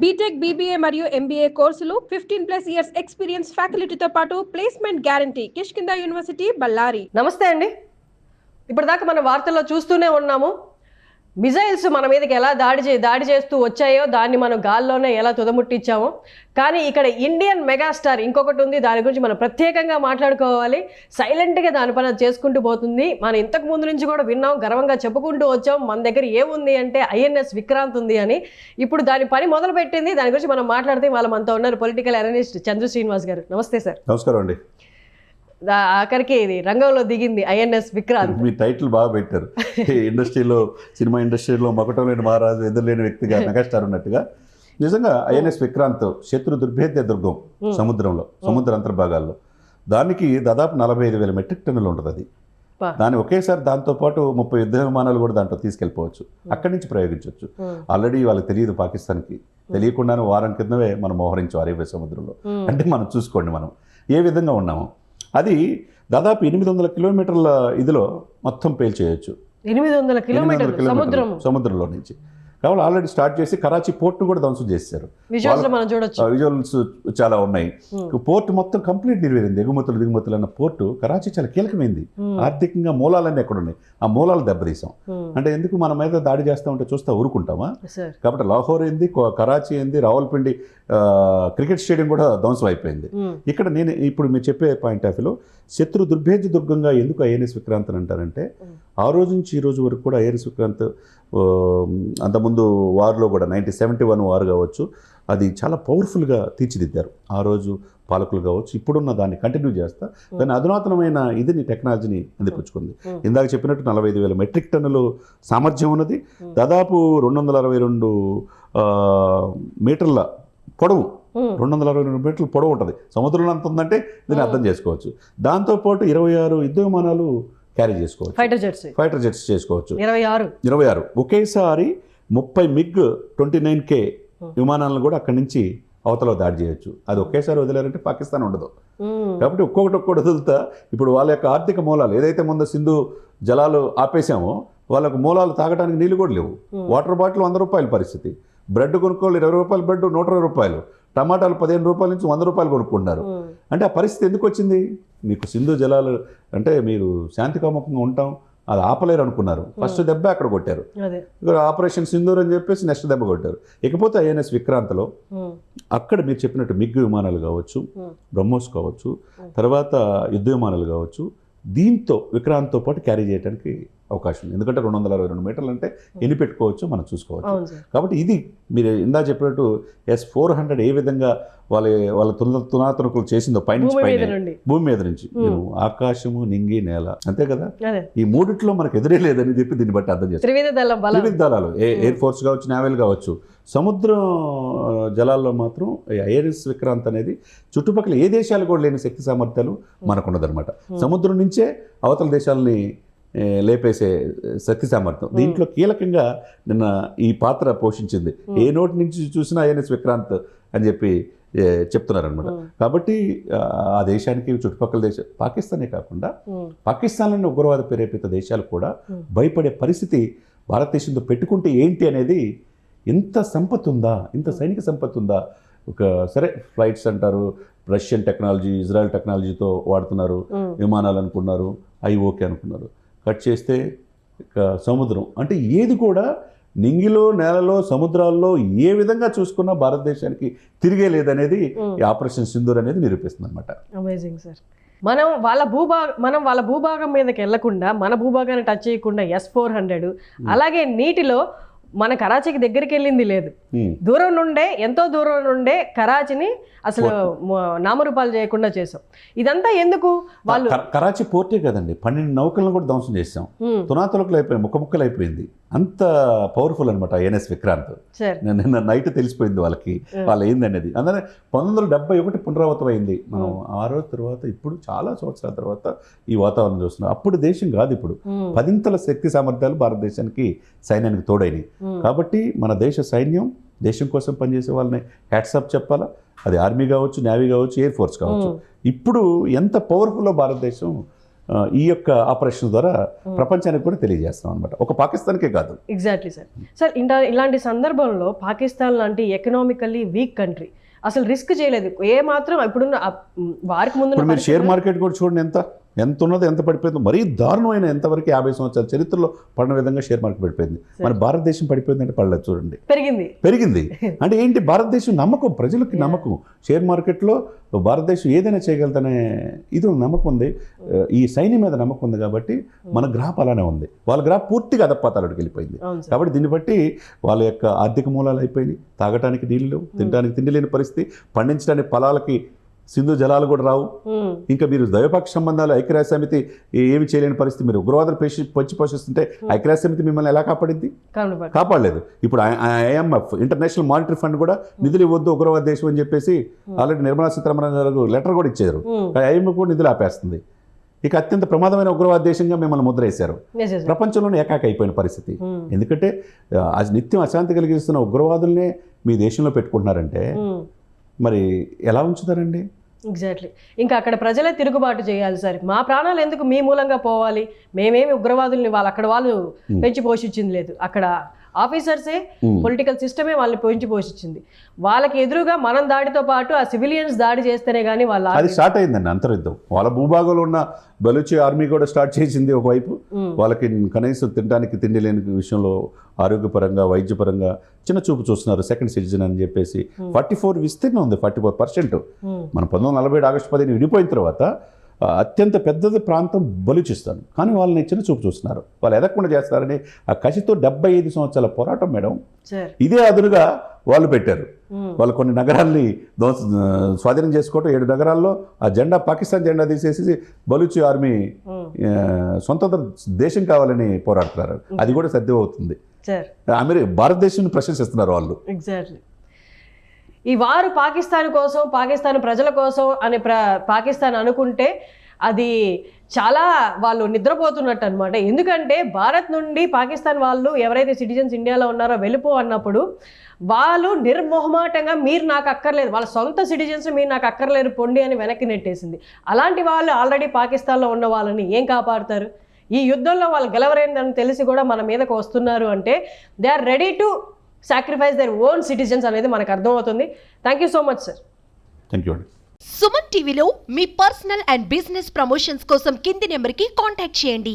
BTech, BBA మరియు MBA కోర్సులు 15+ years experience ఫ్యాకల్టీతో పాటు placement guarantee. Kishkinda university, Ballari. నమస్తే అండి. ఇప్పటిదాకా మన వార్తల్లో చూస్తూనే ఉన్నాము. మిజైల్స్ మన మీదకి ఎలా దాడి చేస్తూ వచ్చాయో దాన్ని మనం గాల్లోనే ఎలా తుదముట్టించామో. కానీ ఇక్కడ ఇండియన్ మెగాస్టార్ ఇంకొకటి ఉంది, దాని గురించి మనం ప్రత్యేకంగా మాట్లాడుకోవాలి. సైలెంట్గా దాని పని చేసుకుంటూ పోతుంది. మనం ఇంతకు ముందు నుంచి కూడా విన్నాం, గర్వంగా చెప్పుకుంటూ వచ్చాం. మన దగ్గర ఏముంది అంటే ఐఎన్ఎస్ విక్రాంత్ ఉంది అని. ఇప్పుడు దాని పని మొదలు పెట్టింది. దాని గురించి మనం మాట్లాడితే వాళ్ళు మనతో ఉన్నారు పొలిటికల్ అనలిస్ట్ చంద్ర శ్రీనివాస్ గారు. నమస్తే సార్. నమస్కారం అండి. ఆఖరికి ఇది రంగంలో దిగింది ఐఎన్ఎస్ విక్రాంత్. మీ టైటిల్ బాగా పెట్టారు. ఇండస్ట్రీలో, సినిమా ఇండస్ట్రీలో మగటం లేని మహారాజు, ఎదురులేని వ్యక్తిగా మెగాస్టార్ ఉన్నట్టుగా. నిజంగా ఐఎన్ఎస్ విక్రాంత్ శత్రు దుర్భేద్య దుర్గం సముద్రంలో, సముద్ర అంతర్భాగాల్లో. దానికి దాదాపు 45,000 మెట్రిక్ టన్నులు ఉంటుంది. అది దాన్ని ఒకేసారి దాంతోపాటు 30 యుద్ధ విమానాలు కూడా దాంట్లో తీసుకెళ్ళిపోవచ్చు, అక్కడి నుంచి ప్రయోగించవచ్చు. ఆల్రెడీ వాళ్ళకి తెలియదు, పాకిస్తాన్కి తెలియకుండానే వారం కిందవే మనం మోహరించాం అరేబియా సముద్రంలో. అంటే మనం చూసుకోండి మనం ఏ విధంగా ఉన్నాము. అది దాదాపు 800 కిలోమీటర్ల ఇదిలో మొత్తం పేల్చేయచ్చు. 800 కిలోమీటర్లు సముద్రంలో నుంచి. కాబట్టి ఆల్రెడీ స్టార్ట్ చేసి కరాచీ పోర్ట్ను కూడా ధ్వంసం చేశారు. విజువల్స్ చాలా ఉన్నాయి. పోర్ట్ మొత్తం కంప్లీట్ నిర్వీరింది. ఎగుమతులు దిగుమతులు అన్న పోర్టు కరాచీ చాలా కీలకమైంది. ఆర్థికంగా మూలాలన్నీ ఎక్కడ ఉన్నాయి, ఆ మూలాలు దెబ్బతీసాం. అంటే ఎందుకు మన మీద దాడి చేస్తూ ఉంటే చూస్తా ఊరుకుంటామా? కాబట్టి లాహోర్ ఏంది, కరాచీ ఏంది, రావల్పిండి క్రికెట్ స్టేడియం కూడా ధ్వంసం అయిపోయింది. ఇక్కడ నేను ఇప్పుడు మీరు చెప్పే పాయింట్ ఆఫ్ వ్యూలో శత్రు దుర్భేద్య దుర్గంగా ఎందుకు ఐఎన్ఎస్ విక్రాంత్ అని అంటారంటే, ఆ రోజు నుంచి ఈ రోజు వరకు కూడా ఐఎన్ఎస్ విక్రాంత్ అంతకుముందు వార్లో కూడా 1971 వార్ కావచ్చు, అది చాలా పవర్ఫుల్గా తీర్చిదిద్దారు. ఆ రోజు పాలకులు కావచ్చు, ఇప్పుడున్న దాన్ని కంటిన్యూ చేస్తా దాని అధునాతనమైన ఇదిని టెక్నాలజీని అందిపుచ్చుకుంది. ఇందాక చెప్పినట్టు 45,000 మెట్రిక్ టన్నులు సామర్థ్యం ఉన్నది. దాదాపు 262 మీటర్ల పొడవు, 262 మీటర్ల పొడవు ఉంటుంది. సముద్రంలో అంత ఉందంటే దీన్ని అర్థం చేసుకోవచ్చు. దాంతోపాటు 26 యుద్ధ విమానాలు క్యారీ చేసుకోవచ్చు, ఫైటర్ జెట్స్ చేసుకోవచ్చు. 26 ఒకేసారి 30 MiG-29K విమానాలను కూడా అక్కడి నుంచి అవతల దాడి చేయొచ్చు. అది ఒకేసారి వదిలేరంటే పాకిస్తాన్ ఉండదు. కాబట్టి ఒక్కొక్కటి వదులుతా ఇప్పుడు వాళ్ళ యొక్క ఆర్థిక మూలాలు ఏదైతే ముందు సింధు జలాలు ఆపేసామో, వాళ్ళకు మూలాలు తాగడానికి నీళ్ళు కూడా లేవు. వాటర్ బాటిల్ 100 రూపాయల పరిస్థితి. బ్రెడ్ కొనుక్కోవాలి 20 రూపాయల బ్రెడ్ 120 రూపాయలు. టమాటాలు 15 రూపాయల నుంచి 100 రూపాయలు కొనుక్కుంటున్నారు. అంటే ఆ పరిస్థితి ఎందుకు వచ్చింది? మీకు సింధు జలాలు అంటే మీరు శాంతికాముఖంగా ఉంటాం, అది ఆపలేరు అనుకున్నారు. ఫస్ట్ దెబ్బ అక్కడ కొట్టారు. ఆపరేషన్ సింధూర్ అని చెప్పేసి నెక్స్ట్ దెబ్బ కొట్టారు. ఇకపోతే ఐఎన్ఎస్ విక్రాంత్లో అక్కడ మీరు చెప్పినట్టు మిగ్ విమానాలు కావచ్చు, బ్రహ్మోస్ కావచ్చు, తర్వాత యుద్ధ విమానాలు కావచ్చు, దీంతో విక్రాంత్తో పాటు క్యారీ చేయడానికి అవకాశం ఉంది. ఎందుకంటే 262 మీటర్లు అంటే ఎన్ని పెట్టుకోవచ్చు మనం చూసుకోవచ్చు. కాబట్టి ఇది మీరు ఇందా చెప్పినట్టు S-400 ఏ విధంగా వాళ్ళ తునాతునకులు చేసిందో పైనుంచి భూమి మీద నుంచి ఆకాశము, నింగి, నేల, అంతే కదా. ఈ మూడిట్లో మనకు ఎదురే లేదని చెప్పి దీన్ని బట్టి అర్థం చేస్తాం. త్రివిధ దళాలు, ఎయిర్ ఫోర్స్ కావచ్చు, నేవల్ కావచ్చు. సముద్రం జలాల్లో మాత్రం ఐఎన్ఎస్ విక్రాంత్ అనేది చుట్టుపక్కల ఏ దేశాలు కూడా లేని శక్తి సామర్థ్యాలు మనకున్నదనమాట. సముద్రం నుంచే అవతల దేశాలని లేపేసే శక్తి సామర్థ్యం దీంట్లో కీలకంగా నిన్న ఈ పాత్ర పోషించింది. ఏ నోటి నుంచి చూసినా ఐఎన్ఎస్ విక్రాంత్ అని చెప్పి చెప్తున్నారనమాట. కాబట్టి ఆ దేశానికి చుట్టుపక్కల పాకిస్తానే కాకుండా పాకిస్తాన్లోని ఉగ్రవాద ప్రేరేపిత దేశాలు కూడా భయపడే పరిస్థితి భారతదేశంతో పెట్టుకుంటే ఏంటి అనేది, ఇంత సంపత్తి ఉందా, ఇంత సైనిక సంపత్తి ఉందా. ఒక సరే ఫ్లైట్స్ అంటారు, రష్యన్ టెక్నాలజీ, ఇజ్రాయెల్ టెక్నాలజీతో వాడుతున్నారు, విమానాలు అనుకున్నారు, అవి ఓకే అనుకున్నారు. కట్ చేస్తే సముద్రం అంటే ఏది కూడా నింగిలో, నేలలో, సముద్రాల్లో ఏ విధంగా చూసుకున్నా భారతదేశానికి తిరిగే లేదనేది ఈ ఆపరేషన్ సింధూర్ అనేది నిరూపిస్తుంది అనమాట. Amazing sir. మనం వాళ్ళ భూభాగం మీదకి వెళ్లకుండా, మన భూభాగాన్ని టచ్ చేయకుండా S-400 అలాగే నీటిలో మన కరాచీకి దగ్గరికి వెళ్ళింది లేదు. దూరం నుండే, ఎంతో దూరం నుండే కరాచీని అసలు నామరూపాలు చేయకుండా చేసాం. ఇదంతా ఎందుకు? వాళ్ళు కరాచీ పోర్టే కదండి, 12 నౌకలను కూడా ధ్వంసం చేసాం. తునాతులకులు అయిపోయింది, ముక్కలు అయిపోయింది. అంత పవర్ఫుల్ అనమాట ఐఎన్ఎస్ విక్రాంత్. నిన్న నైట్ తెలిసిపోయింది వాళ్ళకి వాళ్ళు ఏందనేది. అందుకనే 1971 పునరావృతం అయింది. మనం ఆ రోజు తర్వాత ఇప్పుడు చాలా సంవత్సరాల తర్వాత ఈ వాతావరణం చూస్తున్నాం. అప్పుడు దేశం కాదు, ఇప్పుడు 10 శక్తి సామర్థ్యాలు భారతదేశానికి సైన్యానికి తోడైనవి. కాబట్టి మన దేశ సైన్యం, దేశం కోసం పనిచేసే వాళ్ళని హ్యాట్సాప్ చెప్పాలా. అది ఆర్మీ కావచ్చు, నేవీ కావచ్చు, ఎయిర్ ఫోర్స్ కావచ్చు. ఇప్పుడు ఎంత పవర్ఫుల్లో భారతదేశం ఈ యొక్క ఆపరేషన్ ద్వారా ప్రపంచానికి కూడా తెలియజేస్తాం అనమాట, ఒక పాకిస్తాన్కే కాదు. Exactly sir. సార్ ఇలాంటి సందర్భంలో పాకిస్తాన్ లాంటి ఎకనామికల్లీ వీక్ కంట్రీ అసలు రిస్క్ చేయలేదు ఏ మాత్రం. ఇప్పుడున్న వారికి ముందు మీరు షేర్ మార్కెట్ కూడా చూడండి, ఎంత ఉన్నదో ఎంత పడిపోయిందో, మరీ దారుణమైన, ఎంతవరకు 50 సంవత్సరాల చరిత్రలో పడిన విధంగా షేర్ మార్కెట్ పడిపోయింది. మన భారతదేశం పడిపోయిందంటే పడలేదు చూడండి, పెరిగింది. అంటే ఏంటి, భారతదేశం నమ్మకం, ప్రజలకి నమ్మకం, షేర్ మార్కెట్లో భారతదేశం ఏదైనా చేయగలుగుతానే ఇది నమ్మకం ఉంది, ఈ సైన్యం మీద నమ్మకం ఉంది. కాబట్టి మన గ్రాఫ్ అలానే ఉంది, వాళ్ళ గ్రాఫ్ పూర్తిగా అధపాతాలకు వెళ్ళిపోయింది. కాబట్టి దీన్ని బట్టి వాళ్ళ యొక్క ఆర్థిక మూలాలు అయిపోయినాయి, తాగటానికి నీళ్ళు లేవు, తినడానికి తిండి లేని పరిస్థితి, పండించడానికి పొలాలకి సింధు జలాలు కూడా రావు. ఇంకా మీరు ద్వైపాక్షిక సంబంధాలు ఐక్యరాజ్య సమితి ఏమి చేయలేని పరిస్థితి, మీరు ఉగ్రవాదులు పెంచి పోషిస్తుంటే ఐక్యరాజ్య సమితి మిమ్మల్ని ఎలా కాపాడింది? కాపాడలేదు. ఇప్పుడు IMF ఇంటర్నేషనల్ మానిటరీ ఫండ్ కూడా నిధులు ఇవ్వద్దు ఉగ్రవాద దేశం అని చెప్పేసి ఆల్రెడీ నిర్మలా సీతారామన్ గారు లెటర్ కూడా ఇచ్చారు. IMF కూడా నిధులు ఆపేస్తుంది. ఇక అత్యంత ప్రమాదమైన ఉగ్రవాద దేశంగా మిమ్మల్ని ముద్ర వేశారు. ప్రపంచంలోనే ఏకాక అయిపోయిన పరిస్థితి. ఎందుకంటే నిత్యం అశాంతి కలిగిస్తున్న ఉగ్రవాదుల్నే మీ దేశంలో పెట్టుకుంటున్నారంటే మరి ఎలా ఉంచుతారండి? ఎగ్జాక్ట్లీ. ఇంకా అక్కడ ప్రజలే తిరుగుబాటు చేయాలి సార్, మా ప్రాణాలు ఎందుకు మీ మూలంగా పోవాలి, మేమేమి ఉగ్రవాదుల్ని వాళ్ళు పెంచి పోషించింది లేదు, అక్కడ ఆఫీసర్సే పొలిటికల్ సిస్టమే వాళ్ళని పెంచి పోషించింది. వాళ్ళకి ఎదురుగా మనం దాడితో పాటు ఆ సివిలియన్స్ దాడి చేస్తేనే కానీ వాళ్ళ అది స్టార్ట్ అయిందండి అంతర్యుద్ధం. వాళ్ళ భూభాగంలో ఉన్న బలూచి ఆర్మీ కూడా స్టార్ట్ చేసింది ఒకవైపు. వాళ్ళకి కనీసం తినడానికి తిండి లేని విషయంలో ఆరోగ్యపరంగా వైద్యపరంగా చిన్న చూపు చూస్తున్నారు, సెకండ్ సిటిజన్ అని చెప్పేసి. 44 విస్తీర్ణం ఉంది, 44%. మనం 1947 ఆగస్టు 15 విడిపోయిన తర్వాత అత్యంత పెద్దది ప్రాంతం బలూచిస్తాను, కానీ వాళ్ళని చిన్న చూపు చూస్తున్నారు, వాళ్ళు ఎదగకుండా చేస్తారని ఆ కసితో 75 సంవత్సరాల పోరాటం మేడం. ఇదే అదునుగా వాళ్ళు పెట్టారు. వాళ్ళు కొన్ని నగరాల్ని స్వాధీనం చేసుకోవటం, 7 నగరాల్లో ఆ జెండా పాకిస్తాన్ జెండా తీసేసి బలూచి ఆర్మీ స్వంతంత్ర దేశం కావాలని పోరాడుతున్నారు. అది కూడా సద్యం అవుతుంది. భారతదేశం ప్రశంసిస్తున్నారు వాళ్ళు. ఎగ్జాక్ట్లీ. ఈ వారు పాకిస్తాన్ కోసం, పాకిస్తాన్ ప్రజల కోసం అని పాకిస్తాన్ అనుకుంటే అది చాలా వాళ్ళు నిద్రపోతున్నట్టు అనమాట. ఎందుకంటే భారత్ నుండి పాకిస్తాన్ వాళ్ళు ఎవరైతే సిటిజన్స్ ఇండియాలో ఉన్నారో వెళ్ళిపో అన్నప్పుడు వాళ్ళు నిర్మోహమాటంగా మీరు నాకు అక్కర్లేదు, వాళ్ళ సొంత సిటిజన్స్ మీరు నాకు అక్కర్లేరు పొండి అని వెనక్కి నెట్టేసింది. అలాంటి వాళ్ళు ఆల్రెడీ పాకిస్తాన్లో ఉన్న వాళ్ళని ఏం కాపాడుతారు? ఈ యుద్ధంలో వాళ్ళు గెలవరేందని తెలిసి కూడా మన మీదకు వస్తున్నారు అంటే they are ready to sacrifice their own citizens అనేది మనకు అర్థమవుతుంది. Thank you so much sir. Thank you అండి. సుమన్ టీవీలో మీ పర్సనల్ అండ్ బిజినెస్ ప్రమోషన్స్ కోసం కింది నెంబర్కి కాంటాక్ట్ చేయండి.